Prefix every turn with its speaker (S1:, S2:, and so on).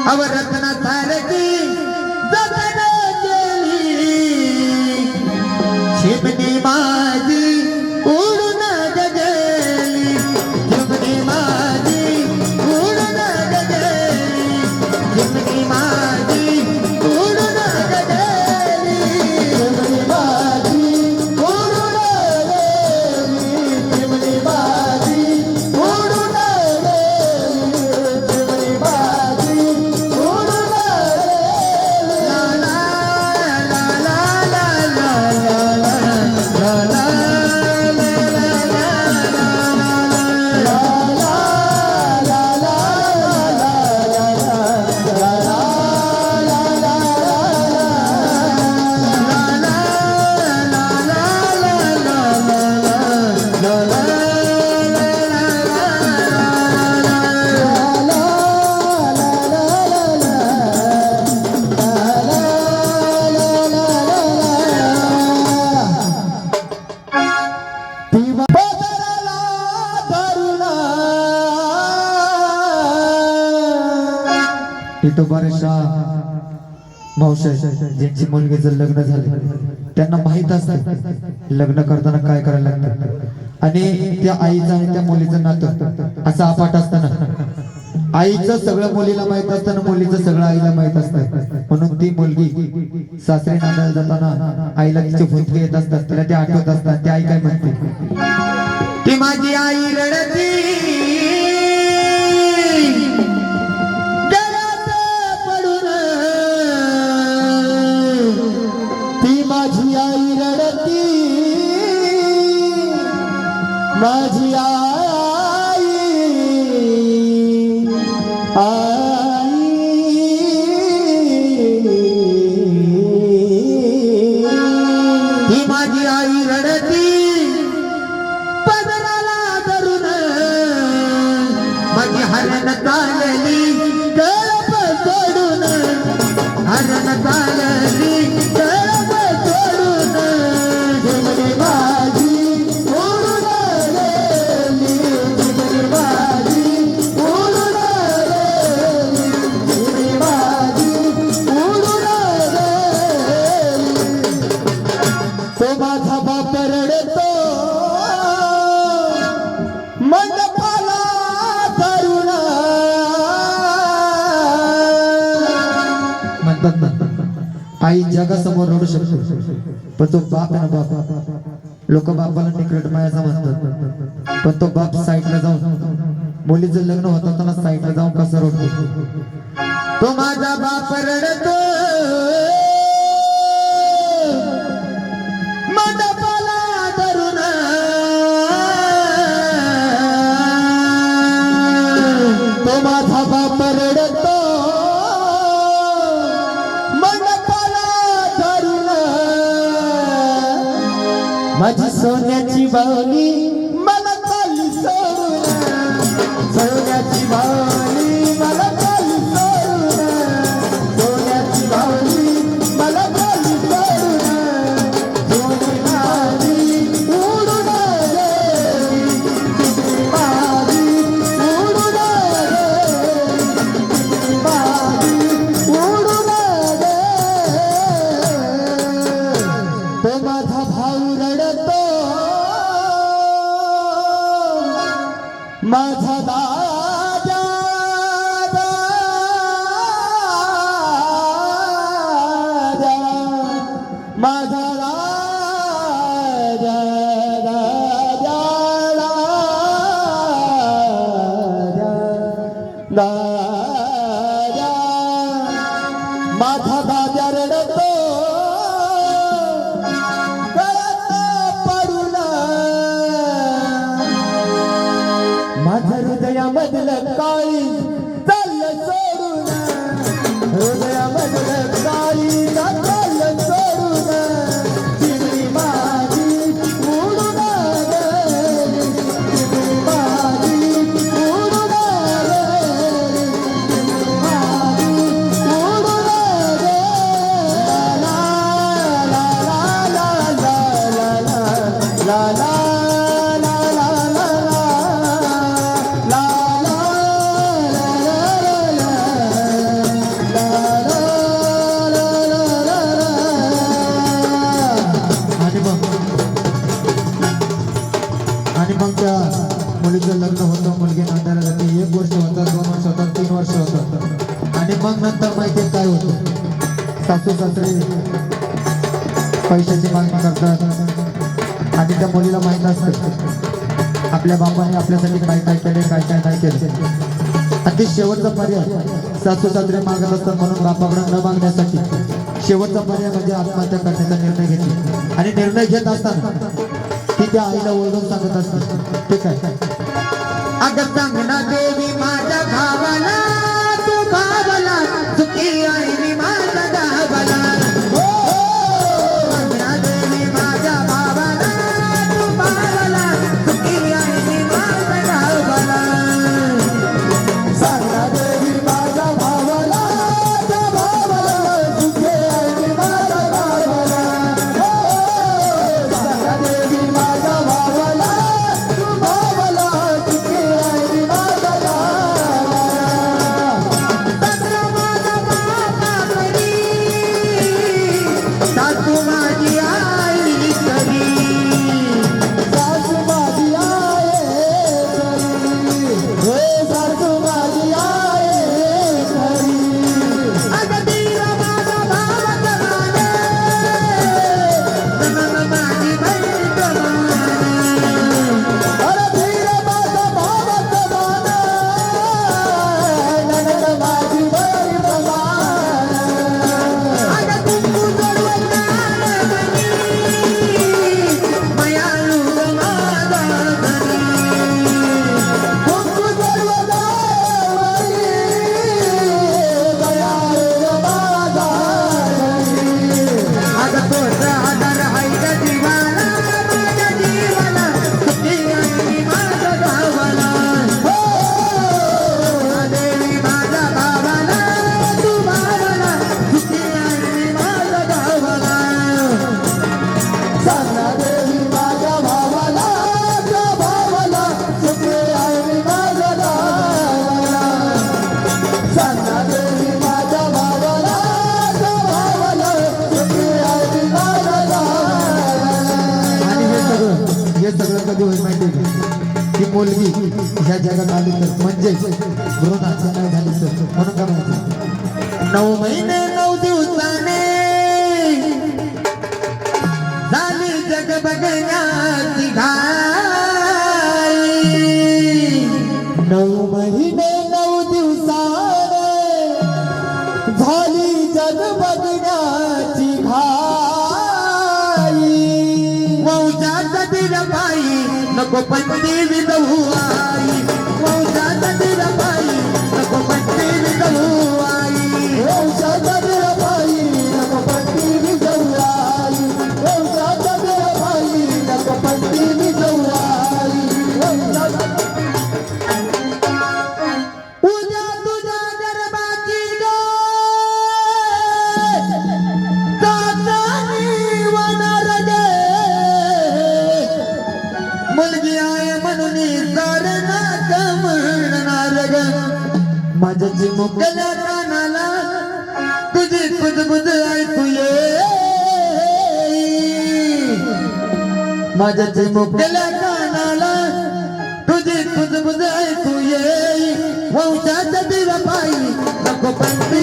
S1: अव रत्न सारखी जतन केली चिमणी माझी उडून गगली चिमणी माझी उडून गगली चिमणी माझी उडून गगली चिमणी माझी उडून गगली चिमणी माझी उडून इथं बऱ्याचशा मावश्या ज्यांची मुलगीचं लग्न झालं त्यांना माहित असतं लग्न करताना काय करायला लागतं आणि त्या आईचं आणि त्या मुलीचं नातं असं अपाट असताना आईचं सगळं मुलीला माहित असताना मुलीचं सगळं आईला माहित असतं म्हणून ती मुलगी सासरी नांदायला जाताना आईला तिचे भूतके येत असतात तिला ते आठवत असतात ती आई काय म्हणते ती माझी आई रडती माझी आई रडती माझी आई आई ही माझी आई रडती पदराला धरून माझी हरण चालली कळप सोडून हरण चालली आई जगासमोर रडू शकतो पण तो बाप आहे ना बाप लोक बापाला निकट मायाचा म्हणतात पण तो बाप साईडला जाऊन मुलीचं लग्न होत असताना साईडला जाऊन कसं रडतो तो माझा बाप रडतो मंडपाला धरून तो माझा बाप रडतो माझी सोन्याची बावली मला खाली सोडून सोन्याची बावली मला खाली सोडून सोन्याची बावली मला खाली सोडून सोनी माझी उडून गेली चिमणी माझी उडून गेली चिमणी माझी उडून गेली तो माझा भाऊ रडतो माझा दादा माझा माझा दादा रडतो माझ्या हृदयामधलं काळी चाललं सोडून हृदयामधलं काळी चाललं सोडून चिमणी माझी उडून गेली चिमणी माझी उडून गेली चिमणी माझी उडून गेली ला ला ला ला ला ला ला ला होतं आणि मग नंतर माहिती काय होतं, सासू सासरे पैशाची मागणी करतात आणि त्या मुलीला माहीत असतं आपल्या बापाने आपल्यासाठी काय काय केले काय काय नाही केलं आणि ते शेवटचा पर्याय सासू सासरे मागत असतात म्हणून बापाकडे न मागण्यासाठी शेवटचा पर्याय म्हणजे आत्महत्या करण्याचा निर्णय घेतला आणि निर्णय घेत असताना ती त्या आईला ओळखून सांगत असते ठीक आहे अगं सांगना देवी माझ्या भावाला तू भावाला चुकी आई माझ्या गावाला सांगना देवी माझ्या भावाला तू भावाला चुकी आई माझ्या गावाला सांगना देवी माझ्या भावाला त्या भावाला चुकी आई माझ्या गावाला सांगना देवी माझ्या भावाला तू भावाला चुकी आई माझ्या गावाला सत्र माझा बापा करी सासू माझी आई करी सासू माझी आई करी हे सासू माझी आई करी अगं धीर माझा भाव कमाने नमन माझी बहीण कमाने अरे धीर माझा भाव कमाने नमन माझी बहीण कमाने अगं कुंकू जोडवत मयाळू माझा घरी कुंकू जोडवत मयाळू माझा घरी अगं तोच आधार आहे त्या जीवाला माझ्या जीवाला सुखी आई माझ्या गावाला देवी माझ्या भावाला तू भावाला सुखी आई माझ्या गावाला सांगना देवी माझ्या भावाला त्या भावाला सुखी आई माझ्या गावाला सांगना देवी माझ्या भावाला त्या भावाला सुखी आई माझ्या गावाला आणि हे सगळं कधी होईल माहिती आहे की मुलगी ह्या जगात आली तर म्हणजे गृहदान नाही झाली तर म्हणून काय म्हणते 9 महिने 9 दिवसाने झाली जग बघण्याची घाई 9 महिने 9 दिवसाने झाली जग बघण्याची घाई वंशाचा दिरबाई नको पंती विधवू आई वंशाचा दिरबाई नको पंती विधवू आई वंशाचा दिरबाई नको पंती विधवू आई वंशाचा दिरबाई नको पंती विधवू आई उद्या तुझ्या गरबाची वनार गे मुलगी आहे म्हणून तर नाक म्हणणार ग माझ्या चिमुकल्या कानाला तुझी कुजबुज ऐकू ये माझ्या चिमुकल्या कानाला तुझी कुजबुज ऐकू ये वंशाच्या दिरबाई नको पंती